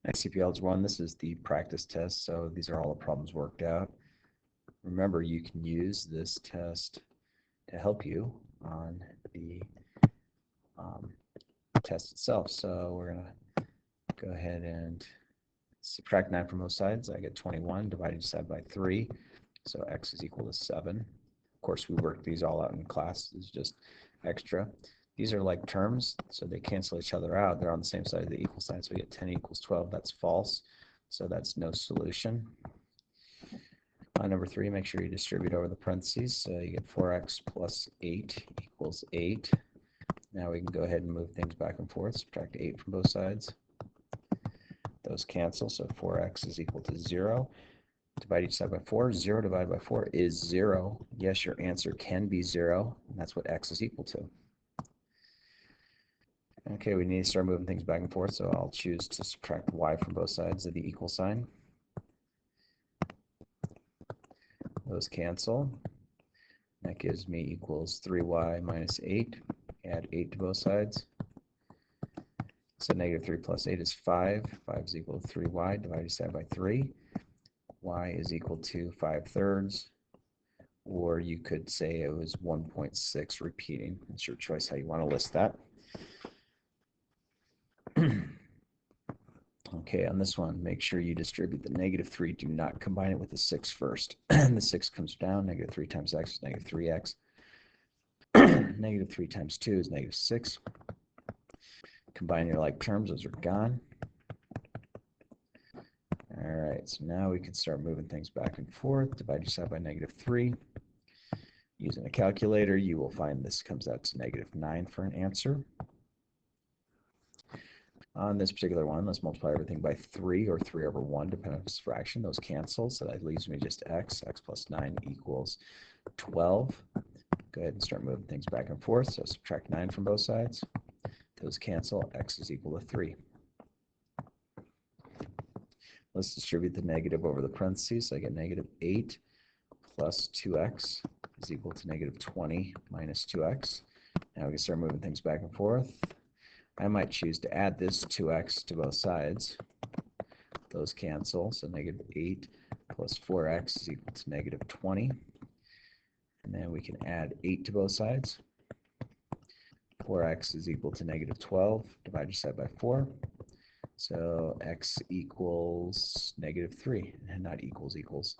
ICP Algebra 1, this is the practice test, so these are all the problems worked out. Remember, you can use this test to help you on the test itself. So we're going to go ahead and subtract 9 from both sides. I get 21 divided by 3, so x is equal to 7. Of course, we worked these all out in class. It's just extra. These are like terms, so they cancel each other out. They're on the same side of the equal sign, so we get 10 equals 12. That's false, so that's no solution. On number 3, make sure you distribute over the parentheses. So you get 4x plus 8 equals 8. Now we can go ahead and move things back and forth. Subtract 8 from both sides. Those cancel, so 4x is equal to 0. Divide each side by 4. 0 divided by 4 is 0. Yes, your answer can be 0, and that's what x is equal to. Okay, we need to start moving things back and forth, so I'll choose to subtract y from both sides of the equal sign. Those cancel. That gives me equals 3y minus 8. Add 8 to both sides. So negative 3 plus 8 is 5. 5 is equal to 3y divided by 3. Y is equal to 5/3. Or you could say it was 1.6 repeating. It's your choice how you want to list that. Okay, on this one, make sure you distribute the negative 3. Do not combine it with the 6 first. The 6 comes down. Negative 3 times x is negative 3x. Negative 3 times 2 is negative 6. Combine your like terms. Those are gone. All right, so now we can start moving things back and forth. Divide each side by negative 3. Using a calculator, you will find this comes out to negative 9 for an answer. On this particular one, let's multiply everything by 3 or 3 over 1, depending on its fraction. Those cancel, so that leaves me just x. X plus 9 equals 12. Go ahead and start moving things back and forth. So subtract 9 from both sides. Those cancel. X is equal to 3. Let's distribute the negative over the parentheses. So I get negative 8 plus 2x is equal to negative 20 minus 2x. Now we can start moving things back and forth. I might choose to add this 2x to both sides. Those cancel, so negative 8 plus 4x is equal to negative 20. And then we can add 8 to both sides. 4x is equal to negative 12. Divide each side by 4. So x equals negative 3, and not equals equals.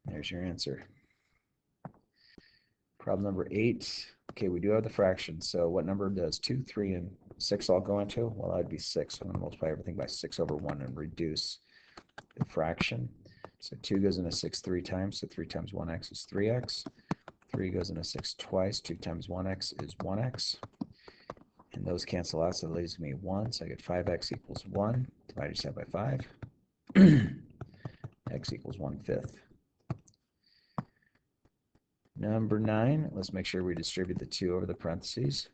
There's your answer. Problem number 8. Okay, we do have the fractions. So what number does 2, 3, and 6 all go into? Well, that would be 6. So I'm going to multiply everything by 6 over 1 and reduce the fraction. So 2 goes into 6 3 times, so 3 times 1x is 3x. 3 goes into 6 twice, 2 times 1x is 1x. And those cancel out, so that leaves me 1. So I get 5x equals 1. Divide each side by 5. X equals 1/5. Number 9, let's make sure we distribute the 2 over the parentheses.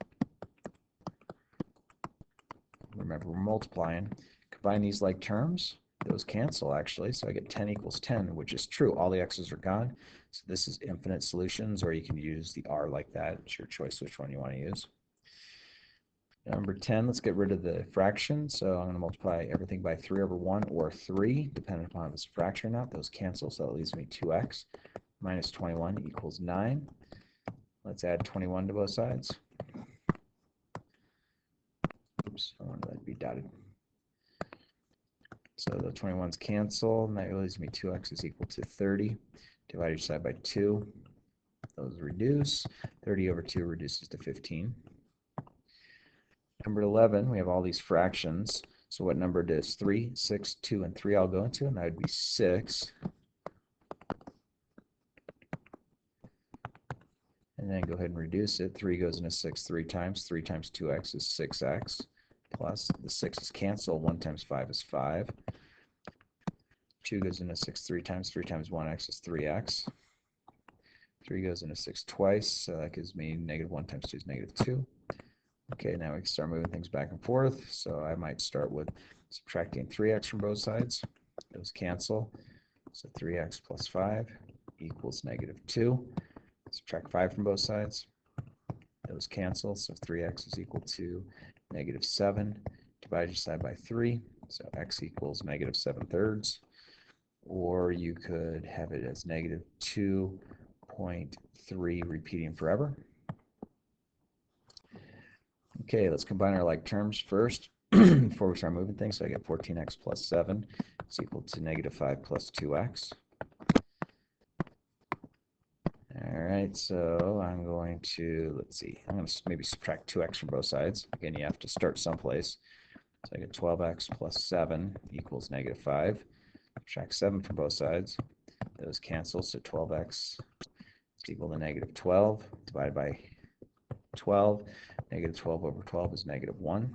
Remember, we're multiplying. Combine these like terms. Those cancel, actually, so I get 10 equals 10, which is true. All the x's are gone. So this is infinite solutions, or you can use the r like that. It's your choice which one you want to use. Number 10, let's get rid of the fraction. So I'm going to multiply everything by 3 over 1 or 3, depending upon if it's a fraction or not. Those cancel, so that leaves me 2x. Minus 21 equals 9. Let's add 21 to both sides. Oops, I want that to be dotted. So the 21's cancel, and that leaves me 2x is equal to 30. Divide each side by 2. Those reduce. 30 over 2 reduces to 15. Number 11, we have all these fractions. So what number does 3, 6, 2, and 3 all go into? And that would be 6. And then go ahead and reduce it. 3 goes into 6 3 times. 3 times 2x is 6x. Plus the 6's cancel. 1 times 5 is 5. 2 goes into 6 3 times. 3 times 1x is 3x. 3 goes into 6 twice. So that gives me negative 1 times 2 is negative 2. Okay, now we can start moving things back and forth. So I might start with subtracting 3x from both sides. Those cancel. So 3x plus 5 equals negative 2. Subtract 5 from both sides. Those cancel, so 3x is equal to negative 7. Divide each side by 3. So x equals negative 7/3. Or you could have it as negative 2.3 repeating forever. Okay, let's combine our like terms first before we start moving things. So I get 14x plus 7 is equal to negative 5 plus 2x. All right, so I'm going to, let's see, I'm going to maybe subtract 2x from both sides. Again, you have to start someplace. So I get 12x plus 7 equals negative 5. Subtract 7 from both sides. Those cancel, so 12x is equal to negative 12 divided by 12. Negative 12 over 12 is negative 1.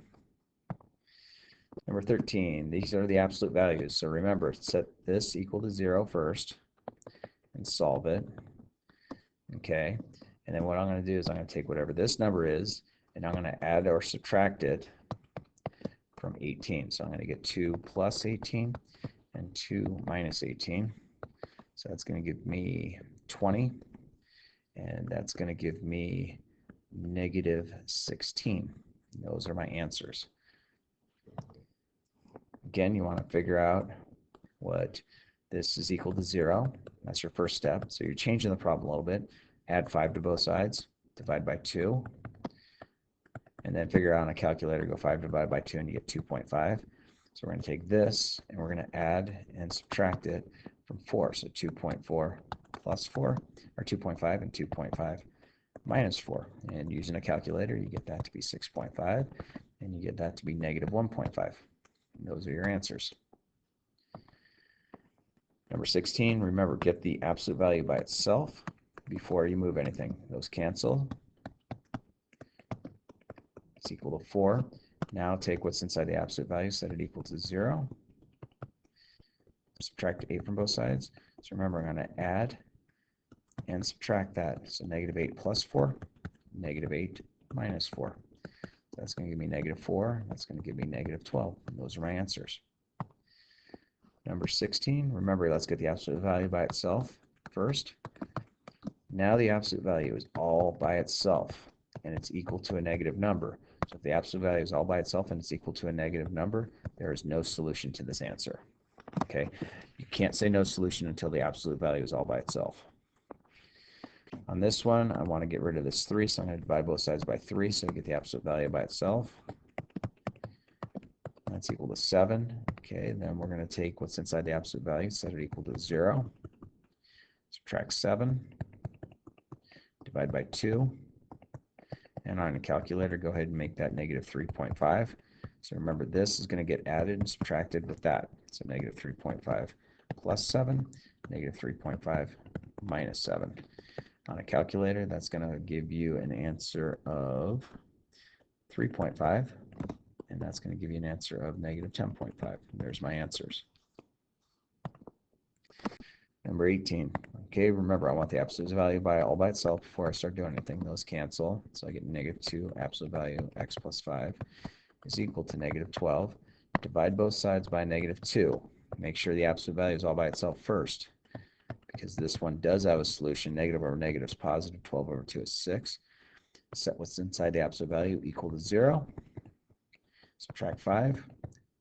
Number 13, these are the absolute values. So remember, set this equal to 0 first and solve it. Okay, and then what I'm going to do is I'm going to take whatever this number is and I'm going to add or subtract it from 18. So I'm going to get 2 plus 18 and 2 minus 18. So that's going to give me 20, and that's going to give me negative 16. Those are my answers. Again, you want to figure out what this is equal to 0. That's your first step. So you're changing the problem a little bit. Add 5 to both sides, divide by 2, and then figure out on a calculator, go 5 divided by 2, and you get 2.5. So we're going to take this, and we're going to add and subtract it from 4. So 2.4 plus 4, or 2.5 and 2.5 minus 4. And using a calculator, you get that to be 6.5, and you get that to be negative 1.5. Those are your answers. Number 16, remember, get the absolute value by itself before you move anything. Those cancel. It's equal to 4. Now take what's inside the absolute value, set it equal to 0. Subtract 8 from both sides. So remember, I'm going to add and subtract that. So negative 8 plus 4, negative 8 minus 4. So that's going to give me negative 4. That's going to give me negative 12. And those are my answers. Number 16, remember, let's get the absolute value by itself first. Now the absolute value is all by itself, and it's equal to a negative number. So if the absolute value is all by itself and it's equal to a negative number, there is no solution to this answer. Okay, you can't say no solution until the absolute value is all by itself. On this one, I want to get rid of this 3, so I'm going to divide both sides by 3 so I get the absolute value by itself. That's equal to 7. Okay, then we're going to take what's inside the absolute value, set it equal to 0. Subtract 7. Divide by 2. And on a calculator, go ahead and make that negative 3.5. So remember, this is going to get added and subtracted with that. So negative 3.5 plus 7, negative 3.5 minus 7. On a calculator, that's going to give you an answer of 3.5. And that's going to give you an answer of negative 10.5. There's my answers. Number 18. Okay, remember, I want the absolute value all by itself before I start doing anything. Those cancel. So I get negative 2, absolute value, x plus 5 is equal to negative 12. Divide both sides by negative 2. Make sure the absolute value is all by itself first, because this one does have a solution. Negative over negative is positive. 12 over 2 is 6. Set what's inside the absolute value equal to 0. Subtract 5.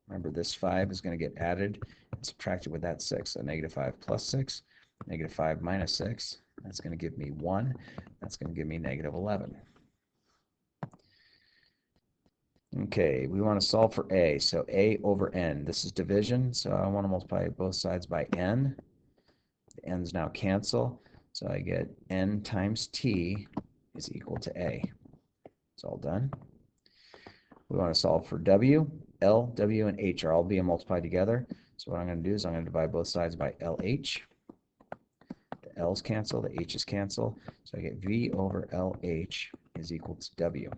Remember, this 5 is going to get added and subtracted with that 6. So negative 5 plus 6, negative 5 minus 6. That's going to give me 1. That's going to give me negative 11. Okay, we want to solve for a. So a over n. This is division, so I want to multiply both sides by n. The n's now cancel, so I get n times t is equal to a. It's all done. We want to solve for w. L, w, and h are all being multiplied together. So what I'm going to do is I'm going to divide both sides by LH. The L's cancel, the H's cancel. So I get V over LH is equal to W.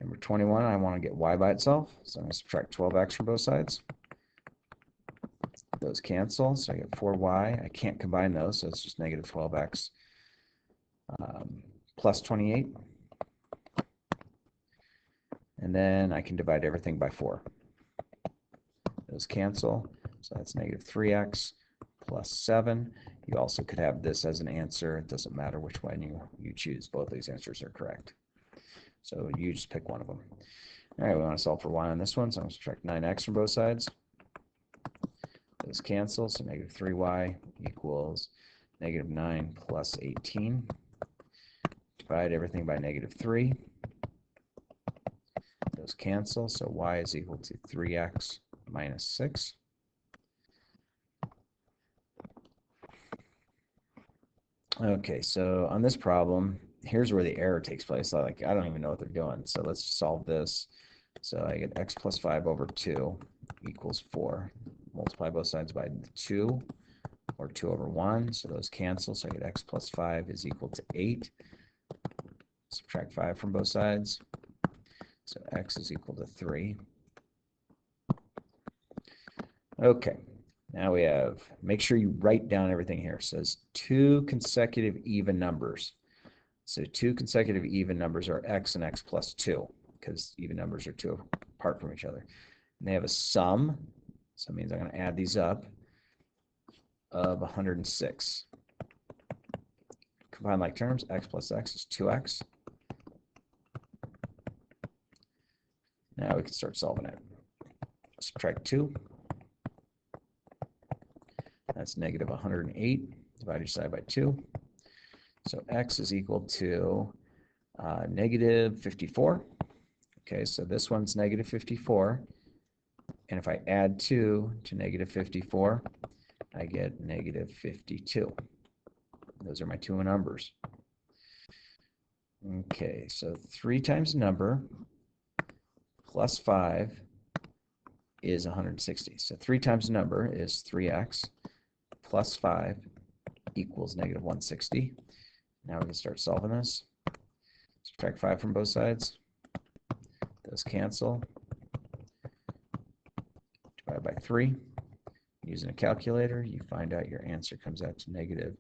Number 21, I want to get y by itself. So I'm going to subtract 12x from both sides. Those cancel, so I get 4y. I can't combine those, so it's just negative 12x plus 28. And then I can divide everything by 4. Those cancel, so that's negative 3x plus 7. You also could have this as an answer. It doesn't matter which one you choose. Both these answers are correct. So you just pick one of them. All right, we want to solve for y on this one, so I'm going to subtract 9x from both sides. Those cancel, so negative 3y equals negative 9 plus 18. Divide everything by negative 3. Those cancel, so y is equal to 3x minus 6. Okay, so on this problem, here's where the error takes place. I don't even know what they're doing. So let's solve this. So I get x plus 5 over 2 equals 4. Multiply both sides by 2, or 2 over 1. So those cancel. So I get x plus 5 is equal to 8. Subtract 5 from both sides. So x is equal to 3. Okay, now we have, make sure you write down everything here. It says 2 consecutive even numbers. So 2 consecutive even numbers are x and x plus 2, because even numbers are 2 apart from each other. And they have a sum, so it means I'm going to add these up, of 106. Combine like terms, x plus x is 2x. Now we can start solving it. Subtract 2. That's negative 108. Divide each side by 2. So x is equal to negative 54. Okay, so this one's negative 54. And if I add 2 to negative 54, I get negative 52. Those are my two numbers. Okay, so 3 times the number plus 5 is 160. So 3 times the number is 3x plus 5 equals negative 160. Now we can start solving this. Subtract 5 from both sides. Those cancel. Divide by 3. Using a calculator, you find out your answer comes out to negative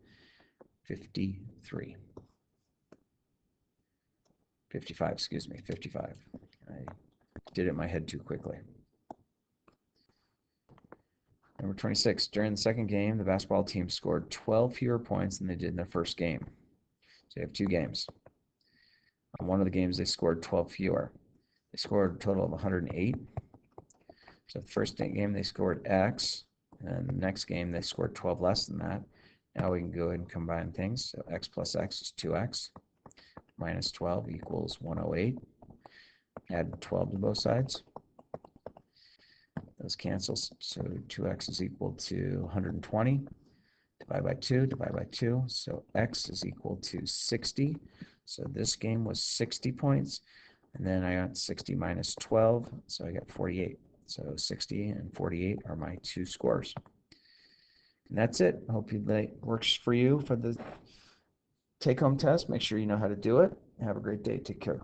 53. 55, excuse me, 55. I did it in my head too quickly. Number 26, during the second game, the basketball team scored 12 fewer points than they did in their first game. So you have 2 games. On one of the games, they scored 12 fewer. They scored a total of 108. So the first game, they scored X, and the next game, they scored 12 less than that. Now we can go ahead and combine things. So X plus X is 2X, minus 12 equals 108. Add 12 to both sides. Those cancel, so 2x is equal to 120. Divide by 2, divide by 2. So x is equal to 60. So this game was 60 points. And then I got 60 minus 12, so I got 48. So 60 and 48 are my 2 scores. And that's it. I hope that works for you for the take-home test. Make sure you know how to do it. Have a great day. Take care.